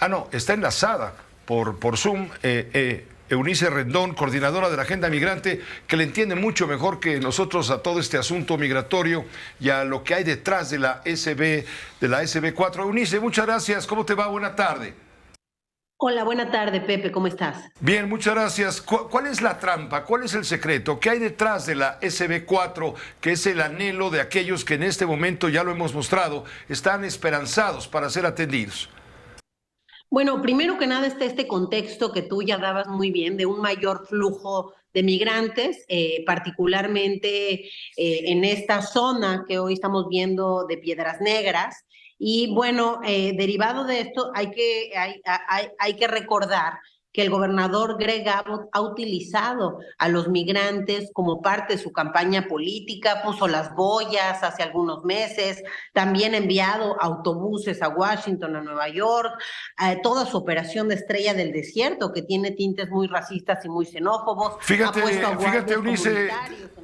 no, está enlazada por Zoom. Eunice Rendón, coordinadora de la Agenda Migrante, que le entiende mucho mejor que nosotros a todo este asunto migratorio y a lo que hay detrás de la SB4. Eunice, muchas gracias. ¿Cómo te va? Buena tarde. Hola, buena tarde, Pepe. ¿Cómo estás? Bien, muchas gracias. ¿Cuál es la trampa? ¿Cuál es el secreto? ¿Qué hay detrás de la SB4, que es el anhelo de aquellos que en este momento, ya lo hemos mostrado, están esperanzados para ser atendidos? Bueno, primero que nada está este contexto que tú ya dabas muy bien de un mayor flujo de migrantes, particularmente en esta zona que hoy estamos viendo de Piedras Negras. Y bueno, derivado de esto hay que recordar que el gobernador Greg Abbott ha utilizado a los migrantes como parte de su campaña política, puso las boyas hace algunos meses, también ha enviado autobuses a Washington, a Nueva York, toda su operación de Estrella del Desierto, que tiene tintes muy racistas y muy xenófobos. Fíjate, Eunice,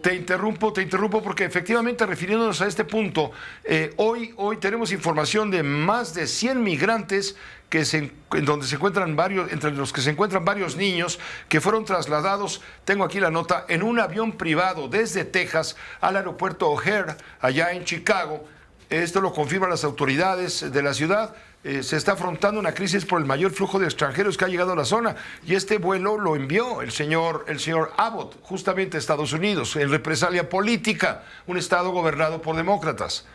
te interrumpo porque efectivamente, refiriéndonos a este punto, hoy tenemos información de más de 100 migrantes en donde se encuentran entre los que se encuentran varios niños que fueron trasladados, tengo aquí la nota, en un avión privado desde Texas al aeropuerto O'Hare, allá en Chicago. Esto lo confirman las autoridades de la ciudad. Se está afrontando una crisis por el mayor flujo de extranjeros que ha llegado a la zona, y este vuelo lo envió el señor Abbott justamente a Estados Unidos en represalia política, un estado gobernado por demócratas.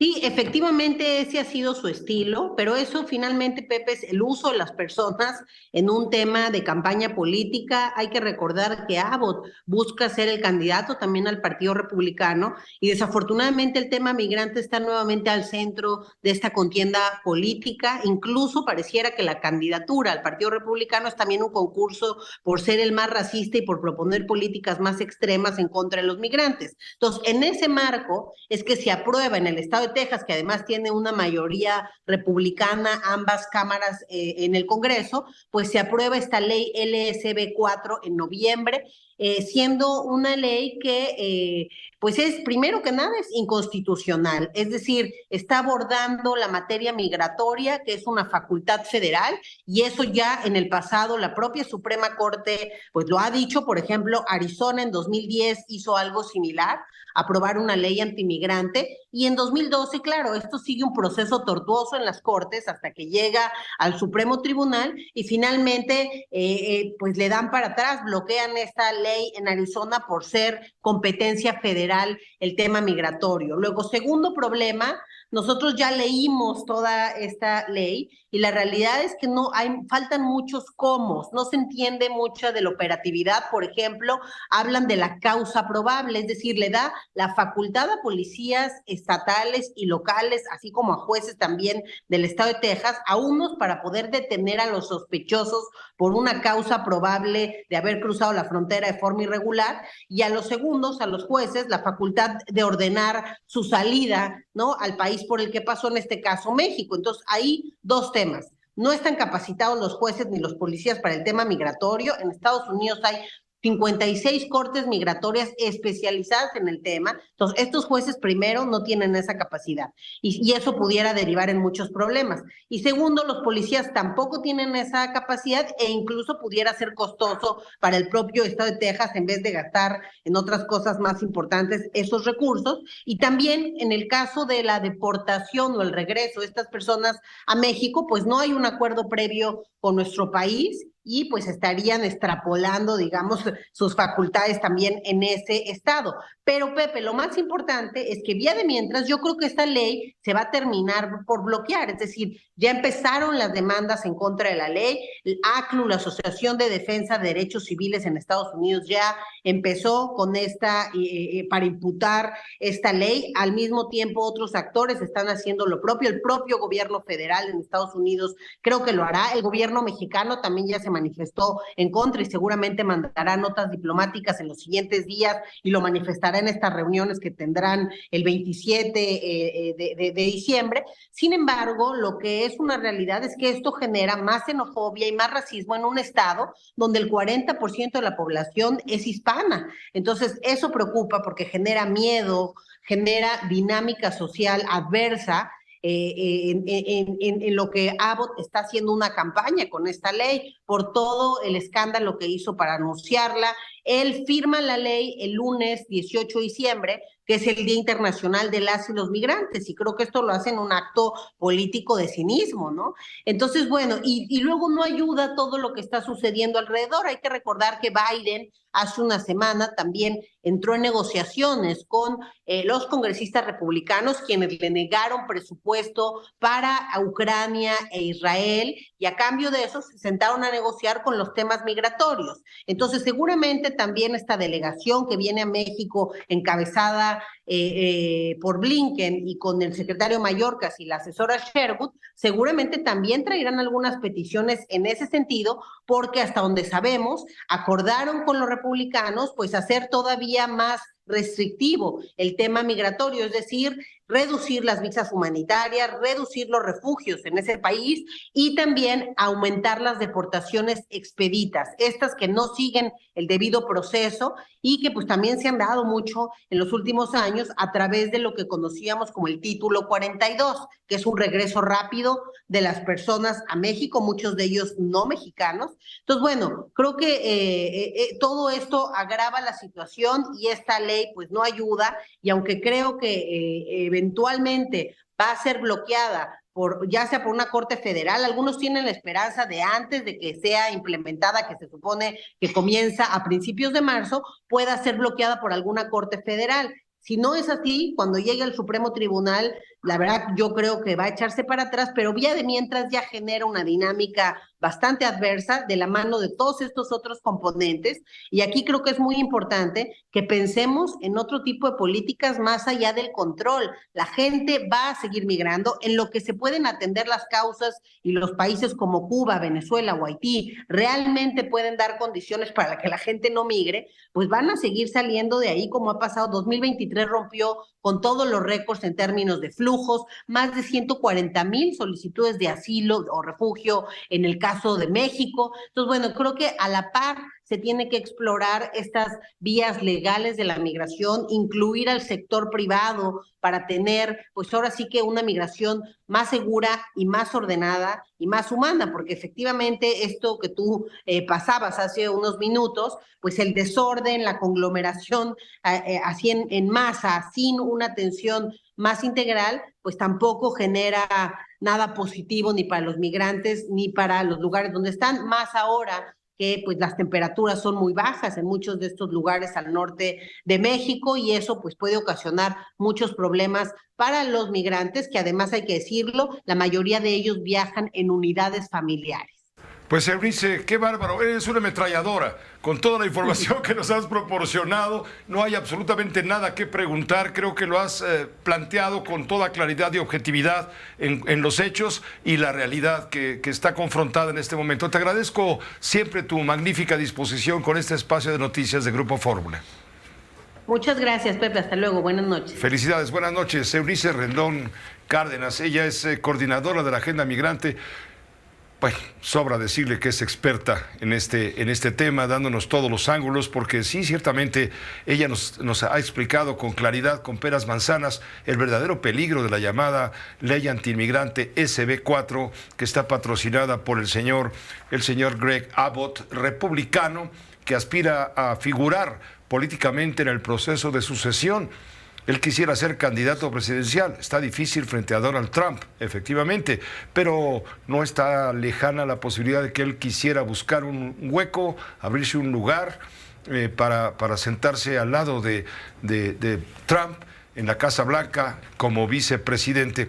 Sí, efectivamente ese ha sido su estilo, pero eso finalmente, Pepe, es el uso de las personas en un tema de campaña política. Hay que recordar que Abbott busca ser el candidato también al Partido Republicano y desafortunadamente el tema migrante está nuevamente al centro de esta contienda política. Incluso pareciera que la candidatura al Partido Republicano es también un concurso por ser el más racista y por proponer políticas más extremas en contra de los migrantes. Entonces, en ese marco es que se aprueba en el estado de Texas, que además tiene una mayoría republicana, ambas cámaras en el Congreso, pues se aprueba esta ley LSB4 en noviembre, siendo una ley que pues es, primero que nada, es inconstitucional, es decir, está abordando la materia migratoria, que es una facultad federal, y eso ya en el pasado la propia Suprema Corte pues lo ha dicho. Por ejemplo, Arizona en 2010 hizo algo similar, aprobar una ley antimigrante, y en 2012, claro, esto sigue un proceso tortuoso en las Cortes hasta que llega al Supremo Tribunal y finalmente pues le dan para atrás, bloquean esta ley en Arizona por ser competencia federal el tema migratorio. Luego, segundo problema, nosotros ya leímos toda esta ley y la realidad es que faltan muchos cómo, no se entiende mucha de la operatividad. Por ejemplo, hablan de la causa probable, es decir, le da la facultad a policías estatales y locales, así como a jueces también del estado de Texas, a unos para poder detener a los sospechosos por una causa probable de haber cruzado la frontera de forma irregular, y a los segundos, a los jueces, la facultad de ordenar su salida, ¿no?, al país por el que pasó, en este caso México. Entonces, ahí dos temas. No están capacitados los jueces ni los policías para el tema migratorio. En Estados Unidos hay 56 cortes migratorias especializadas en el tema. Entonces, estos jueces, primero, no tienen esa capacidad y eso pudiera derivar en muchos problemas. Y segundo, los policías tampoco tienen esa capacidad e incluso pudiera ser costoso para el propio estado de Texas en vez de gastar en otras cosas más importantes esos recursos. Y también en el caso de la deportación o el regreso de estas personas a México, pues no hay un acuerdo previo con nuestro país y pues estarían extrapolando, digamos, sus facultades también en ese estado. Pero, Pepe, lo más importante es que vía de mientras yo creo que esta ley se va a terminar por bloquear, es decir, ya empezaron las demandas en contra de la ley. El ACLU, la Asociación de Defensa de Derechos Civiles en Estados Unidos, ya empezó con para imputar esta ley. Al mismo tiempo, otros actores están haciendo lo propio. El propio gobierno federal en Estados Unidos creo que lo hará. El gobierno mexicano también ya se manifestó en contra y seguramente mandará notas diplomáticas en los siguientes días y lo manifestará en estas reuniones que tendrán el 27 de diciembre. Sin embargo, lo que es una realidad es que esto genera más xenofobia y más racismo en un estado donde el 40% de la población es hispana. Entonces, eso preocupa porque genera miedo, genera dinámica social adversa, en lo que Abbott está haciendo una campaña con esta ley, por todo el escándalo que hizo para anunciarla. Él firma la ley el lunes 18 de diciembre, que es el Día Internacional de las y los Migrantes, y creo que esto lo hace en un acto político de cinismo, ¿no? Entonces, bueno, y luego no ayuda todo lo que está sucediendo alrededor. Hay que recordar que Biden hace una semana también entró en negociaciones con los congresistas republicanos, quienes le negaron presupuesto para Ucrania e Israel, y a cambio de eso se sentaron a negociar con los temas migratorios. Entonces, seguramente también esta delegación que viene a México, encabezada por Blinken y con el secretario Mayorkas y la asesora Sherwood, seguramente también traerán algunas peticiones en ese sentido, porque hasta donde sabemos, acordaron con los republicanos pues hacer todavía más restrictivo el tema migratorio, es decir, reducir las visas humanitarias, reducir los refugios en ese país y también aumentar las deportaciones expeditas, estas que no siguen el debido proceso y que pues también se han dado mucho en los últimos años a través de lo que conocíamos como el Título 42, que es un regreso rápido de las personas a México, muchos de ellos no mexicanos. Entonces, bueno, creo que todo esto agrava la situación y esta ley pues no ayuda, y aunque creo que eventualmente va a ser bloqueada ya sea por una corte federal, algunos tienen la esperanza de antes de que sea implementada, que se supone que comienza a principios de marzo, pueda ser bloqueada por alguna corte federal. Si no es así, cuando llegue al Supremo Tribunal, la verdad yo creo que va a echarse para atrás, pero vía de mientras ya genera una dinámica bastante adversa de la mano de todos estos otros componentes, y aquí creo que es muy importante que pensemos en otro tipo de políticas más allá del control. La gente va a seguir migrando, en lo que se pueden atender las causas y los países como Cuba, Venezuela o Haití realmente pueden dar condiciones para que la gente no migre, pues van a seguir saliendo de ahí como ha pasado. 2023 rompió con todos los récords en términos de flujos, más de 140,000 solicitudes de asilo o refugio en el caso de México. Entonces, bueno, creo que a la par se tiene que explorar estas vías legales de la migración, incluir al sector privado para tener, pues ahora sí que una migración más segura y más ordenada y más humana, porque efectivamente esto que tú pasabas hace unos minutos, pues el desorden, la conglomeración así en masa, sin una atención más integral, pues tampoco genera nada positivo ni para los migrantes ni para los lugares donde están, más ahora que pues las temperaturas son muy bajas en muchos de estos lugares al norte de México, y eso pues puede ocasionar muchos problemas para los migrantes, que además hay que decirlo, la mayoría de ellos viajan en unidades familiares. Pues Eunice, qué bárbaro, eres una ametralladora. Con toda la información que nos has proporcionado, no hay absolutamente nada que preguntar. Creo que lo has planteado con toda claridad y objetividad en los hechos y la realidad que está confrontada en este momento. Te agradezco siempre tu magnífica disposición con este espacio de noticias de Grupo Fórmula. Muchas gracias, Pepe. Hasta luego. Buenas noches. Felicidades. Buenas noches. Eunice Rendón Cárdenas. Ella es coordinadora de la Agenda Migrante. Bueno, sobra decirle que es experta en este tema, dándonos todos los ángulos, porque sí, ciertamente ella nos ha explicado con claridad, con peras manzanas, el verdadero peligro de la llamada ley antiinmigrante SB4, que está patrocinada por el señor Greg Abbott, republicano, que aspira a figurar políticamente en el proceso de sucesión. Él quisiera ser candidato presidencial. Está difícil frente a Donald Trump, efectivamente, pero no está lejana la posibilidad de que él quisiera buscar un hueco, abrirse un lugar para sentarse al lado de Trump en la Casa Blanca como vicepresidente.